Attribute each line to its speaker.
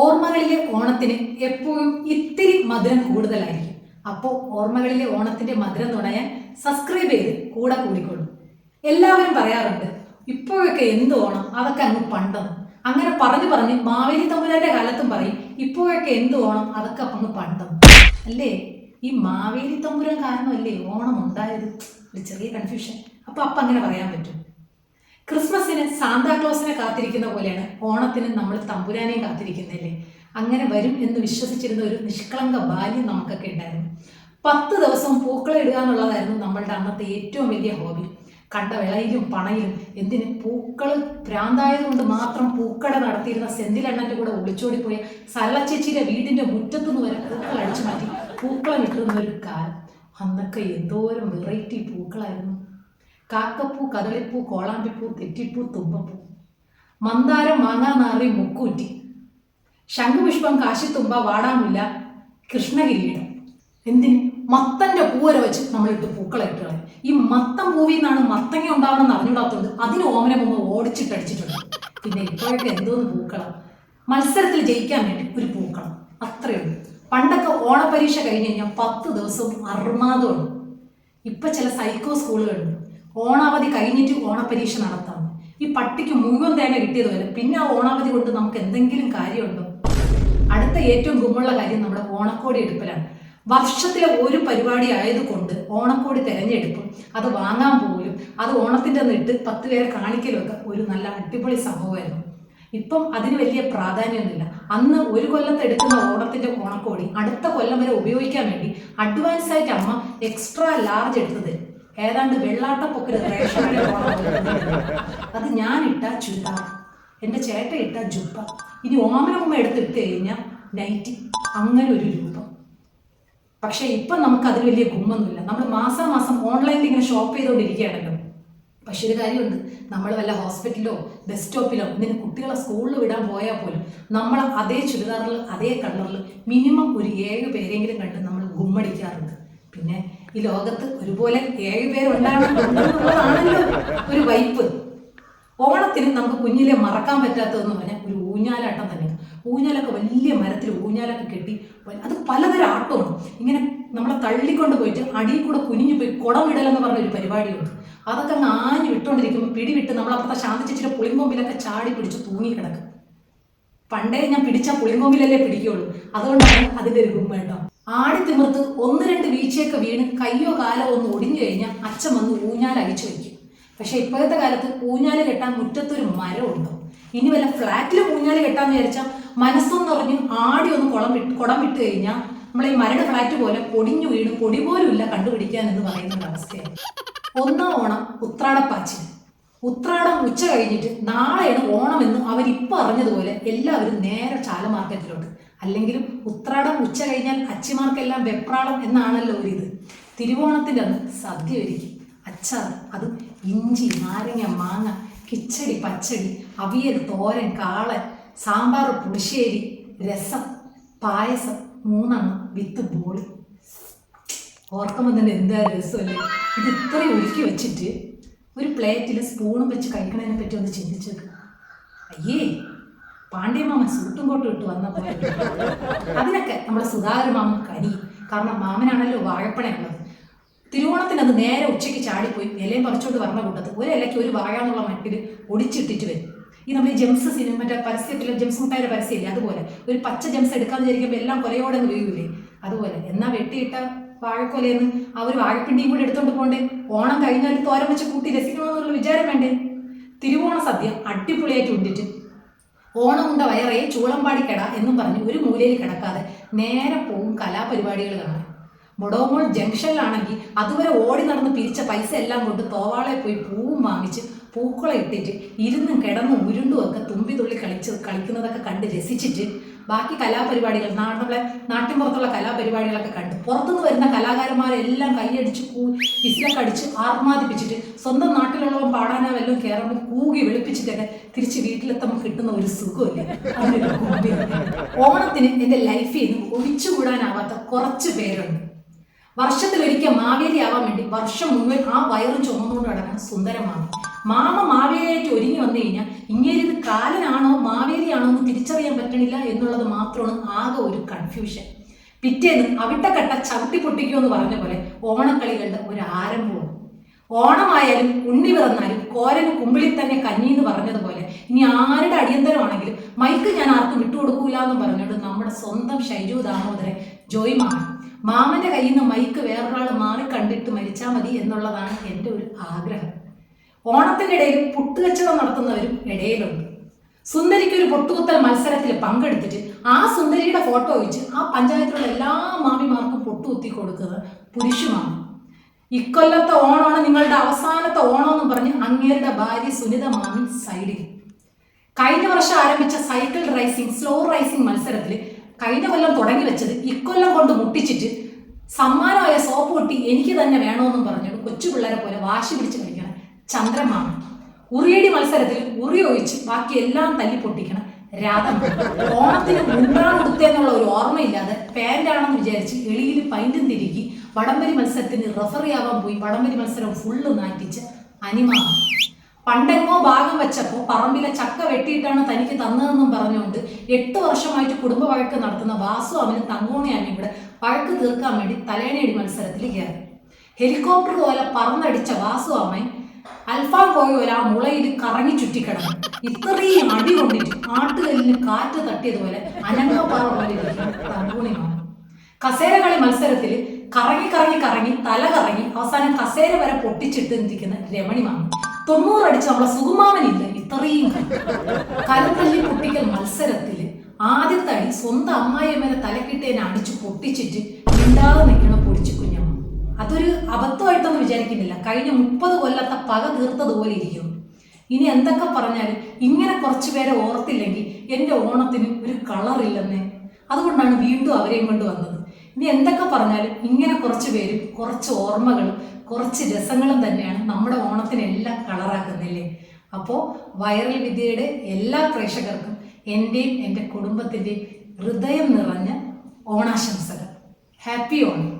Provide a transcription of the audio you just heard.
Speaker 1: ഓർമ്മകളിലെ ഓണത്തിന് എപ്പോഴും ഇത്തിരി മധുരം കൂടുതലായിരിക്കും. അപ്പോൾ ഓർമ്മകളിലെ ഓണത്തിന്റെ മധുരം നുണയാൻ സബ്സ്ക്രൈബ് ചെയ്ത് കൂടെ കൂടിക്കൊള്ളും. എല്ലാവരും പറയാറുണ്ട്, ഇപ്പോഴൊക്കെ എന്ത് ഓണം, അതൊക്കെ അങ്ങ് പണ്ടെന്ന്. അങ്ങനെ പറഞ്ഞു പറഞ്ഞ് മാവേലി തമ്പുരാന്റെ കാലത്തും പറയും, ഇപ്പോഴൊക്കെ എന്ത് ഓണം, അതൊക്കെ അങ്ങ് പണ്ടെന്ന്. അല്ലേ? ഈ മാവേലി തമ്പുരാൻ കാരണമല്ലേ ഓണം ഉണ്ടായത്? ഒരു ചെറിയ കൺഫ്യൂഷൻ. അപ്പൊ അങ്ങനെ പറയാൻ പറ്റും. ക്രിസ്മസിന് സാന്താക്ലോസിനെ കാത്തിരിക്കുന്ന പോലെയാണ് ഓണത്തിന് നമ്മൾ തമ്പുരാനെയും കാത്തിരിക്കുന്നില്ലേ? അങ്ങനെ വരും എന്ന് വിശ്വസിച്ചിരുന്ന ഒരു നിഷ്കളങ്ക ബാല്യം നമുക്കൊക്കെ ഉണ്ടായിരുന്നു. 10 ദിവസവും പൂക്കളം ഇടുക എന്നുള്ളതായിരുന്നു നമ്മളുടെ അന്നത്തെ ഏറ്റവും വലിയ ഹോബി. കണ്ട വിളയിലും പണയിലും എന്തിന് പൂക്കൾ ഭ്രാന്തായതുകൊണ്ട് മാത്രം പൂക്കട നടത്തിയിരുന്ന സെന്തിലണ്ണന്റെ കൂടെ ഒളിച്ചോടിപ്പോയ സരളച്ചേച്ചിയുടെ വീടിന്റെ മുറ്റത്തുനിന്ന് വരെ പൂക്കൾ അടിച്ചു മാറ്റി പൂക്കളം ഇട്ടിരുന്ന ഒരു കാലം. അന്നൊക്കെ എന്തോരം വെറൈറ്റി പൂക്കളായിരുന്നു. കാക്കപ്പൂ, കദളിപ്പൂ, കോളാമ്പിപ്പൂ, തെറ്റിപ്പൂ, തുമ്പപ്പൂ, മന്ദാരം, മാങ്ങാനാറി, മുക്കൂറ്റി, ശംഖുപുഷ്പം, കാശിത്തുമ്പ, വാടാമുല്ല, കൃഷ്ണകിരീടം. എന്തിന്? മത്തന്റെ പൂവര വെച്ച് നമ്മളിട്ട് പൂക്കളമിട്ട് കളയും. ഈ മത്തം പൂവിൽ നിന്നാണ് മത്തങ്ങ ഉണ്ടാവണമെന്ന് അറിഞ്ഞൂടാത്തതുകൊണ്ട് അതിന് ഓമന മുമ്പ് ഓടിച്ചിട്ടടിച്ചിട്ടുണ്ട്. പിന്നെ ഇപ്പോഴൊക്കെ എന്തോന്ന് പൂക്കളം, മത്സരത്തിൽ ജയിക്കാൻ വേണ്ടി ഒരു പൂക്കളം, അത്രയേ ഉള്ളൂ. പണ്ടൊക്കെ ഓണപരീക്ഷ കഴിഞ്ഞ് കഴിഞ്ഞാൽ 10 ദിവസവും അർമാദമാണ്. ഇപ്പൊ ചില സൈക്കോ സ്കൂളുകളുണ്ട്, ഓണാവധി കഴിഞ്ഞിട്ട് ഓണപരീക്ഷ നടത്താം. ഈ പട്ടിക്ക് മുഴുവൻ തേങ്ങ കിട്ടിയതുപോലെ പിന്നെ ആ ഓണാവധി കൊണ്ട് നമുക്ക് എന്തെങ്കിലും കാര്യമുണ്ടോ? അടുത്ത ഏറ്റവും ഗുമ്മുള്ള കാര്യം നമ്മുടെ ഓണക്കോടി എടുക്കലാണ്. വർഷത്തിലെ ഒരു പരിപാടി ആയതുകൊണ്ട് ഓണക്കോടി തെരഞ്ഞെടുപ്പും അത് വാങ്ങാൻ പോലും അത് ഓണത്തിന്റെ നിട്ട് 10 പേരെ കാണിക്കലും ഒക്കെ ഒരു നല്ല അടിപൊളി സംഭവമായിരുന്നു. ഇപ്പം അതിന് വലിയ പ്രാധാന്യമൊന്നുമില്ല. അന്ന് ഒരു കൊല്ലത്ത് എടുക്കുന്ന ഓണത്തിന്റെ ഓണക്കോടി അടുത്ത കൊല്ലം വരെ ഉപയോഗിക്കാൻ വേണ്ടി അഡ്വാൻസ് ആയിട്ട് അമ്മ എക്സ്ട്രാ ലാർജ് എടുത്തത് ഏതാണ്ട് വെള്ളാട്ടപ്പൊക്കെ റേഷനിലെ ഓണം. അത് ഞാൻ ഇട്ട ചുരിദാർ, എൻ്റെ ചേട്ട ഇട്ട ജുപ്പ, ഇനി ഓമനമ്മ എടുത്തിട്ട് കഴിഞ്ഞാൽ നൈറ്റി, അങ്ങനെ ഒരു രൂപം. പക്ഷെ ഇപ്പം നമുക്ക് അതിൽ വലിയ ഗുമ്മൊന്നുമില്ല. നമ്മൾ മാസം ഓൺലൈനിൽ ഇങ്ങനെ ഷോപ്പ് ചെയ്തുകൊണ്ടിരിക്കുകയാണല്ലോ. പക്ഷെ ഒരു കാര്യമുണ്ട്, നമ്മൾ വല്ല ഹോസ്പിറ്റലിലോ ബസ് സ്റ്റോപ്പിലോ ഇതിന് കുട്ടികളെ സ്കൂളിൽ വിടാൻ പോയാൽ പോലും നമ്മൾ അതേ ചുരിദാറിൽ അതേ കളറിൽ മിനിമം ഒരു 7 പേരെങ്കിലും കണ്ട് നമ്മൾ ഗുമ്മടിക്കാറുണ്ട്. പിന്നെ ഈ ലോകത്ത് ഒരുപോലെ 7 പേരുണ്ടാകണമെന്നുള്ളതാണല്ലോ ഒരു വൈപ്പ്. ഓണത്തിന് നമുക്ക് കുഞ്ഞിലെ മറക്കാൻ പറ്റാത്തതെന്ന് പറഞ്ഞാൽ ഒരു ഊഞ്ഞാലാട്ടം തന്നെ. ഊഞ്ഞാലൊക്കെ വലിയ മരത്തിൽ ഊഞ്ഞാലൊക്കെ കെട്ടി, അത് പലതരം ആട്ടമാണ്. ഇങ്ങനെ നമ്മളെ തള്ളിക്കൊണ്ട് പോയിട്ട് അടിയിൽ കൂടെ കുനിഞ്ഞു പോയി കുടം വിടലെന്ന് പറഞ്ഞൊരു പരിപാടിയുണ്ട്. അതൊക്കെ അങ്ങ് ആഞ്ഞു വിട്ടുകൊണ്ടിരിക്കുമ്പോൾ പിടിവിട്ട് നമ്മളപ്പുറത്തെ ശാന്തി ചേച്ചിയുടെ പുളിങ്കൊമ്പിലൊക്കെ ചാടി പിടിച്ച് തൂങ്ങിക്കിടക്കും. പണ്ടേ ഞാൻ പിടിച്ച പുളിങ്കൊമ്പിലല്ലേ പിടിക്കുള്ളൂ, അതുകൊണ്ടാണ് അതിൻ്റെ ഒരു ഗുമ്മ കേട്ടോ. ആടി തിമിർത്ത് 1-2 വീഴ്ചയൊക്കെ വീണ് കയ്യോ കാലോ ഒന്ന് ഒടിഞ്ഞു കഴിഞ്ഞാൽ അച്ഛൻ വന്ന് ഊഞ്ഞാൽ അഴിച്ചു വയ്ക്കും. പക്ഷെ ഇപ്പോഴത്തെ കാലത്ത് ഊഞ്ഞാല് കെട്ടാൻ മുറ്റത്തൊരു മരമുണ്ടോ? ഇനി വല്ല ഫ്ലാറ്റിൽ ഊഞ്ഞാല് കെട്ടാന്ന് വിചാരിച്ചാൽ മനസ്സൊന്ന് പറഞ്ഞ് ആടി ഒന്ന് കുടം വിട്ട് കഴിഞ്ഞാൽ നമ്മളെ ഈ മരട് ഫ്ലാറ്റ് പോലെ പൊടിഞ്ഞു വീണ് പൊടി പോലും ഇല്ല കണ്ടുപിടിക്കാൻ എന്ന് പറയുന്ന അവസ്ഥയാണ്. ഒന്നാം ഓണം ഉത്രാടപ്പാച്ചിൽ. ഉത്രാടം ഉച്ച കഴിഞ്ഞിട്ട് നാളെയാണ് ഓണം എന്ന് അവരിപ്പോൾ അറിഞ്ഞതുപോലെ എല്ലാവരും നേരെ ചാല മാർക്കറ്റിലോട്ട്. അല്ലെങ്കിലും ഉത്രാടം ഉച്ച കഴിഞ്ഞാൽ അച്ചിമാർക്കെല്ലാം വെപ്രാളം എന്നാണല്ലോ ഒരിത്. തിരുവോണത്തിൻ്റെ അന്ന് സദ്യ ഒരുക്കി, അച്ചാർ, അതും ഇഞ്ചി, നാരങ്ങ, മാങ്ങ, കിച്ചടി, പച്ചടി, അവിയൽ, തോരൻ, കാളൻ, സാമ്പാർ, പുളിശ്ശേരി, രസം, പായസം 3 വിത്ത് ബോളി. ഓർക്കുമ്പോൾ തന്നെ എന്താ രസമല്ലേ? ഇത് ഇത്രയും ഒരുക്കി വെച്ചിട്ട് ഒരു പ്ലേറ്റിൽ സ്പൂണും വെച്ച് കഴിക്കണതിനെ പറ്റി ഒന്ന് ചിന്തിച്ചേക്ക്. അയ്യേ, പാണ്ഡ്യമാമൻ സൂട്ടും കോട്ടും ഇട്ട് വന്നപ്പോൾ അതിനൊക്കെ നമ്മുടെ സുധാകര മാമൻ കനി. കാരണം മാമനാണല്ലോ വാഴപ്പണയുള്ളത്. തിരുവോണത്തിന് അത് നേരെ ഉച്ചയ്ക്ക് ചാടിപ്പോയി ഇലയും പറിച്ചോണ്ട് വരണ കൂട്ടത്ത് ഒരു ഇലയ്ക്ക് ഒരു വാഴ എന്നുള്ള മട്ടിൽ ഒടിച്ചിട്ടിട്ട് വരും. ഈ നമ്മൾ ജെംസ് സിനിമ മറ്റേ പരസ്യത്തിലെ ജെംസ് മുട്ടായുടെ പരസ്യമില്ലേ, അതുപോലെ ഒരു പച്ച ജെംസ് എടുക്കാന്ന് വിചാരിക്കുമ്പോൾ എല്ലാം കൊലയോടെ അങ്ങ് വീഴില്ലേ, അതുപോലെ. എന്നാൽ വെട്ടിയിട്ട വാഴക്കൊലയെന്ന് അവർ വാഴപ്പിണ്ടിയും കൂടി എടുത്തോണ്ട് പോകണ്ടേ? ഓണം കഴിഞ്ഞാൽ തോരൻ വെച്ച് കൂട്ടി രസിക്കണമെന്നുള്ള വിചാരം വേണ്ടേ? തിരുവോണ സദ്യ അടിപൊളിയായിട്ട് ഉണ്ടിട്ട് ഓണമുണ്ട വയറേ ചൂളമ്പാടിക്കട എന്നും പറഞ്ഞ് ഒരു മൂലയിൽ കിടക്കാതെ നേരെ പോവും കലാപരിപാടികൾ കാണാൻ. മൊടോമോൾ ജംഗ്ഷനിലാണെങ്കിൽ അതുവരെ ഓടി നടന്ന് പിരിച്ച പൈസ എല്ലാം കൊണ്ട് തോവാളെ പോയി പൂവും വാങ്ങിച്ച് പൂക്കളം ഇട്ടിട്ട് ഇരുന്നും കിടന്നും ഉരുണ്ടും ഒക്കെ തുമ്പി തുള്ളി കളിക്കുന്നതൊക്കെ കണ്ട് രസിച്ചിട്ട് ബാക്കി കലാപരിപാടികൾ നമ്മളെ നാട്ടിൻപുറത്തുള്ള കലാപരിപാടികളൊക്കെ കണ്ട് പുറത്തുനിന്ന് വരുന്ന കലാകാരന്മാരെല്ലാം കൈയടിച്ച് വിസിലൊക്കെ അടിച്ച് ആർമാദിപ്പിച്ചിട്ട് സ്വന്തം നാട്ടിലുള്ളവൻ പാടാനോ വല്ലതും കയറുമ്പോൾ കൂകി വെളുപ്പിച്ചിട്ടൊക്കെ തിരിച്ച് വീട്ടിലെത്തുമ്പോൾ കിട്ടുന്ന ഒരു സുഖമില്ല. അതിനൊരു കുമ്പി. ഓണത്തിന് എൻ്റെ ലൈഫിൽ നിന്ന് ഒഴിച്ചുകൂടാനാവാത്ത കുറച്ച് പേരുണ്ട്. വർഷത്തിലൊരിക്കൽ മാവേലി ആവാൻ വേണ്ടി വർഷം മുഴുവൻ ആ വയറും ചുമന്നുകൊണ്ട് നടക്കാൻ സുന്ദരമാണ്. മാമ മാവേലിയായിട്ട് ഒരുങ്ങി വന്നു കഴിഞ്ഞാൽ ഇങ്ങേരിത് കാലനാണോ മാവേലിയാണോ എന്ന് തിരിച്ചറിയാൻ പറ്റണില്ല എന്നുള്ളത് മാത്രമാണ് ആകെ ഒരു കൺഫ്യൂഷൻ. പിറ്റേന്ന് അവിട്ടക്കട്ട ചവിട്ടി പൊട്ടിക്കുമെന്ന് പറഞ്ഞ പോലെ ഓണക്കളികളുടെ ഒരു ആരംഭമാണ്. ഓണമായാലും ഉണ്ണി പിറന്നാലും കോരന് കുമ്പിളിൽ തന്നെ കഞ്ഞി എന്ന് പറഞ്ഞതുപോലെ ഇനി ആരുടെ അടിയന്തരമാണെങ്കിലും മൈക്ക് ഞാൻ ആർക്കും വിട്ടുകൊടുക്കൂല എന്ന് പറഞ്ഞുകൊണ്ട് നമ്മുടെ സ്വന്തം ഷൈജു ദാമോദരൻ ജോയ് മാമന്റെ കയ്യിൽ നിന്ന് മൈക്ക് വേറൊരാൾ മാറി കണ്ടിട്ട് മരിച്ചാൽ മതി എന്നുള്ളതാണ് എൻ്റെ ഒരു ആഗ്രഹം. ഓണത്തിൻ്റെ ഇടയിൽ പുട്ടുകച്ചവടം നടത്തുന്നവരും ഇടയിലുണ്ട്. സുന്ദരിക്ക് ഒരു പൊട്ടുകുത്തൽ മത്സരത്തിൽ പങ്കെടുത്തിട്ട് ആ സുന്ദരിയുടെ ഫോട്ടോ വെച്ച് ആ പഞ്ചായത്തിലുള്ള എല്ലാ മാമിമാർക്കും പൊട്ടുകുത്തി കൊടുക്കുന്നത് പുരുഷമാണ്. ഇക്കൊല്ലത്തെ ഓണമാണ് നിങ്ങളുടെ അവസാനത്തെ ഓണം എന്ന് പറഞ്ഞ് അങ്ങേരുടെ ഭാര്യ സുനിത മാമി സൈഡിൽ. കഴിഞ്ഞ വർഷം ആരംഭിച്ച സൈക്കിൾ റൈസിംഗ് സ്ലോ റൈസിംഗ് മത്സരത്തിൽ കഴിഞ്ഞ കൊല്ലം തുടങ്ങി വെച്ചത് ഇക്കൊല്ലം കൊണ്ട് മുട്ടിച്ചിട്ട് സമ്മാനമായ സോപ്പ് പൊട്ടി എനിക്ക് തന്നെ വേണമെന്നും പറഞ്ഞുകൊണ്ട് കൊച്ചു പിള്ളേരെ പോലെ വാശി പിടിച്ച് കളിക്കണം ചന്ദ്രമാമൻ. ഉറിയടി മത്സരത്തിൽ ഉറി ഒഴിച്ച് ബാക്കി എല്ലാം തല്ലി പൊട്ടിക്കണം രാധമ്മ. ഓണത്തിന് മുണ്ടാണ് കൊടുത്തേന്നുള്ള ഒരു ഓർമ്മയില്ലാതെ പാൻ്റാണെന്ന് വിചാരിച്ച് എളിയിൽ പൈൻറ്റും തിരികി വടംവലി മത്സരത്തിന് റെഫറി ആവാൻ പോയി വടംവലി മത്സരം ഫുള്ള് നാറ്റിച്ച് അനിമാമ. പണ്ടെങ്ങോ ഭാഗം വെച്ചപ്പോൾ പറമ്പിലെ ചക്ക വെട്ടിയിട്ടാണ് തനിക്ക് തന്നതെന്നും പറഞ്ഞുകൊണ്ട് 8 വർഷമായിട്ട് കുടുംബ വഴക്ക് നടത്തുന്ന വാസു അമ്മനും തങ്കോണി അമ്മയും കൂടെ വഴക്ക് തീർക്കാൻ വേണ്ടി തലേണയടി മത്സരത്തിൽ കയറി. ഹെലികോപ്റ്റർ പോലെ പറന്നടിച്ച വാസു അമ്മയും അൽഫാം കോയ പോലെ ആ മുളയിൽ കറങ്ങി ചുറ്റിക്കിടന്നു. ഇത്രയും അടി കൊണ്ടിട്ട് ആട്ടുകല്ലിന് കാറ്റ് തട്ടിയതുപോലെ അനങ്ങപ്പാറ പോലെ തങ്കോണി മാമ. കസേര കളി മത്സരത്തിൽ കറങ്ങി കറങ്ങി കറങ്ങി തല കറങ്ങി അവസാനം കസേര വരെ പൊട്ടിച്ചിട്ട് നിൽക്കുന്ന രമണി മാമ. 90 അടിച്ച് നമ്മളെ സുകുമാമനില്ല ഇത്രയും കലത്തല്ലി പൊട്ടിക്കൽ മത്സരത്തിൽ ആദ്യത്തെ അടി സ്വന്തം അമ്മായിയമ്മേനെ തലക്കിട്ടേനെ അടിച്ച് പൊട്ടിച്ചിട്ട് മിണ്ടാതെ നിൽക്കണം പൊടിച്ചു കുഞ്ഞമ്മ. അതൊരു അബദ്ധമായിട്ടൊന്നും വിചാരിക്കുന്നില്ല. കഴിഞ്ഞ 30 കൊല്ലത്തെ പക തീർത്തതുപോലെ ഇരിക്കും. ഇനി എന്തൊക്കെ പറഞ്ഞാലും ഇങ്ങനെ കുറച്ചു പേരെ ഓർത്തില്ലെങ്കിൽ എൻ്റെ ഓണത്തിന് ഒരു കളറില്ലെന്നേ. അതുകൊണ്ടാണ് വീണ്ടും അവരെയും കൊണ്ട് വന്നത്. ഇനി എന്തൊക്കെ പറഞ്ഞാലും ഇങ്ങനെ കുറച്ച് പേരും കുറച്ച് ഓർമ്മകളും കുറച്ച് രസങ്ങളും തന്നെയാണ് നമ്മുടെ ഓണത്തിനെല്ലാം കളറാക്കുന്നില്ലേ. അപ്പോൾ വൈറൽ വിദ്യയുടെ എല്ലാ പ്രേക്ഷകർക്കും എൻ്റെയും എൻ്റെ കുടുംബത്തിൻ്റെയും ഹൃദയം നിറഞ്ഞ ഓണാശംസകൾ. ഹാപ്പി ഓണം.